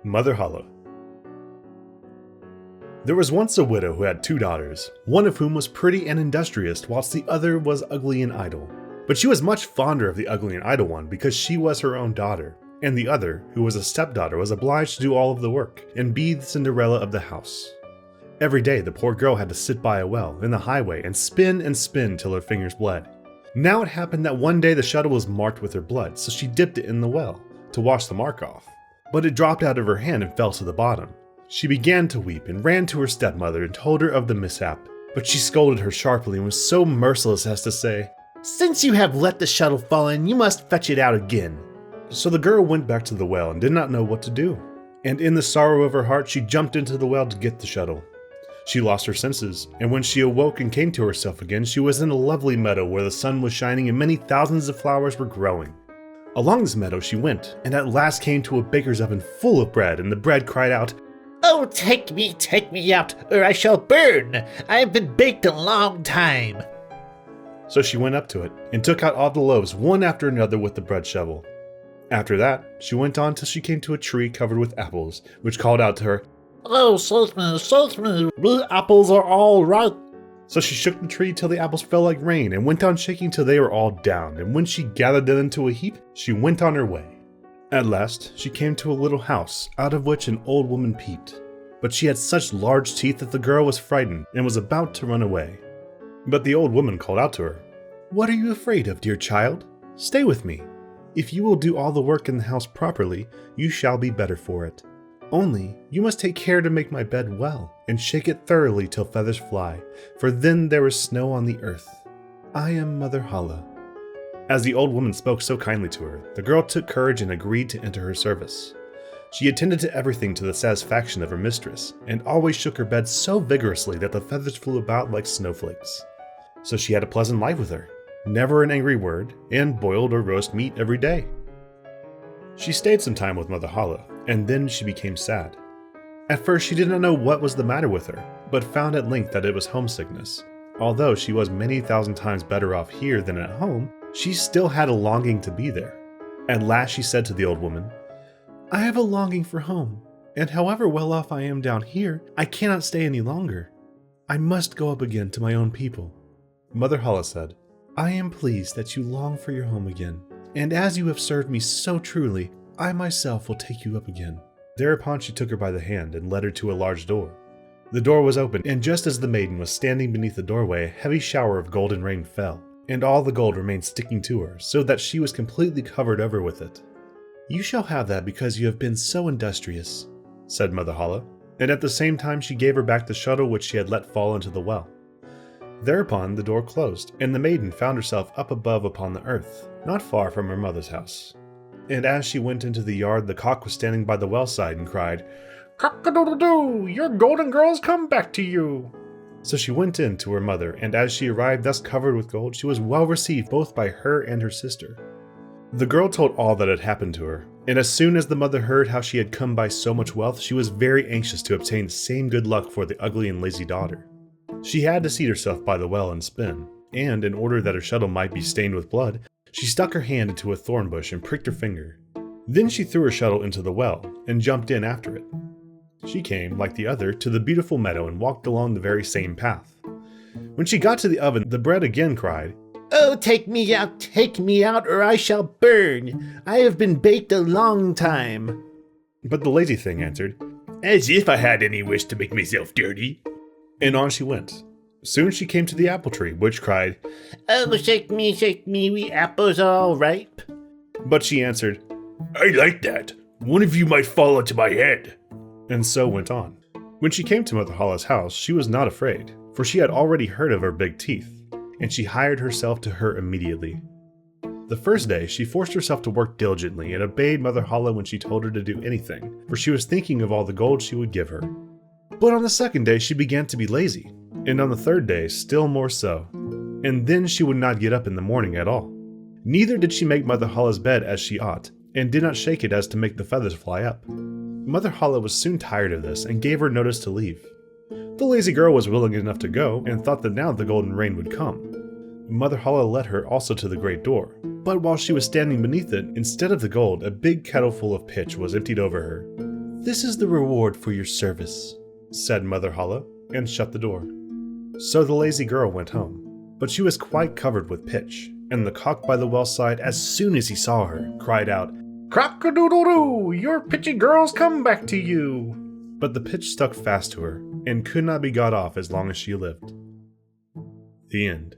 Mother Holle. There was once a widow who had 2 daughters, one of whom was pretty and industrious, whilst the other was ugly and idle. But she was much fonder of the ugly and idle one because she was her own daughter, and the other, who was a stepdaughter, was obliged to do all of the work and be the Cinderella of the house. Every day the poor girl had to sit by a well in the highway and spin till her fingers bled. Now it happened that one day the shuttle was marked with her blood, so she dipped it in the well to wash the mark off. But it dropped out of her hand and fell to the bottom. She began to weep and ran to her stepmother and told her of the mishap, but she scolded her sharply and was so merciless as to say, "Since you have let the shuttle fall in, you must fetch it out again." So the girl went back to the well and did not know what to do. And in the sorrow of her heart, she jumped into the well to get the shuttle. She lost her senses, and when she awoke and came to herself again, she was in a lovely meadow where the sun was shining and many thousands of flowers were growing. Along this meadow she went, and at last came to a baker's oven full of bread, and the bread cried out, "Oh, take me out, or I shall burn! I have been baked a long time." So she went up to it, and took out all the loaves one after another with the bread shovel. After that, she went on till she came to a tree covered with apples, which called out to her, "Oh, search me, the apples are all ripe." So she shook the tree till the apples fell like rain, and went on shaking till they were all down, and when she gathered them into a heap, she went on her way. At last, she came to a little house, out of which an old woman peeped. But she had such large teeth that the girl was frightened, and was about to run away. But the old woman called out to her, "What are you afraid of, dear child? Stay with me. If you will do all the work in the house properly, you shall be better for it. Only, you must take care to make my bed well, and shake it thoroughly till feathers fly, for then there is snow on the earth. I am Mother Holle." As the old woman spoke so kindly to her, the girl took courage and agreed to enter her service. She attended to everything to the satisfaction of her mistress, and always shook her bed so vigorously that the feathers flew about like snowflakes. So she had a pleasant life with her, never an angry word, and boiled or roast meat every day. She stayed some time with Mother Holle, and then she became sad. At first she did not know what was the matter with her, but found at length that it was homesickness. Although she was many thousand times better off here than at home, she still had a longing to be there. At last she said to the old woman, "I have a longing for home, and however well off I am down here, I cannot stay any longer. I must go up again to my own people." Mother Holle said, "I am pleased that you long for your home again, and as you have served me so truly, I myself will take you up again." Thereupon she took her by the hand and led her to a large door. The door was open, and just as the maiden was standing beneath the doorway, a heavy shower of golden rain fell, and all the gold remained sticking to her, so that she was completely covered over with it. "You shall have that because you have been so industrious," said Mother Holle, and at the same time she gave her back the shuttle which she had let fall into the well. Thereupon the door closed, and the maiden found herself up above upon the earth, not far from her mother's house. And as she went into the yard, the cock was standing by the well side and cried, "Cock-a-doodle-doo, your golden girl's come back to you." So she went in to her mother, and as she arrived thus covered with gold, she was well received both by her and her sister. The girl told all that had happened to her, and as soon as the mother heard how she had come by so much wealth, she was very anxious to obtain the same good luck for the ugly and lazy daughter. She had to seat herself by the well and spin, and in order that her shuttle might be stained with blood, she stuck her hand into a thorn bush and pricked her finger. Then she threw her shuttle into the well, and jumped in after it. She came, like the other, to the beautiful meadow and walked along the very same path. When she got to the oven, the bread again cried, "Oh, take me out, or I shall burn! I have been baked a long time." But the lazy thing answered, "As if I had any wish to make myself dirty." And on she went. Soon she came to the apple tree, which cried, "Oh, shake me, we apples are all ripe." But she answered, "I like that. One of you might fall onto my head." And so went on. When she came to Mother Holle's house, she was not afraid, for she had already heard of her big teeth, and she hired herself to her immediately. The first day, she forced herself to work diligently and obeyed Mother Holle when she told her to do anything, for she was thinking of all the gold she would give her. But on the second day, she began to be lazy, and on the third day, still more so. And then she would not get up in the morning at all. Neither did she make Mother Holle's bed as she ought, and did not shake it as to make the feathers fly up. Mother Holle was soon tired of this, and gave her notice to leave. The lazy girl was willing enough to go, and thought that now the golden rain would come. Mother Holle led her also to the great door, but while she was standing beneath it, instead of the gold, a big kettle full of pitch was emptied over her. "This is the reward for your service," said Mother Holle, and shut the door. So the lazy girl went home, but she was quite covered with pitch, and the cock by the well side, as soon as he saw her, cried out, "Cock-a-doodle-doo! Your pitchy girl's come back to you!" But the pitch stuck fast to her, and could not be got off as long as she lived. The end.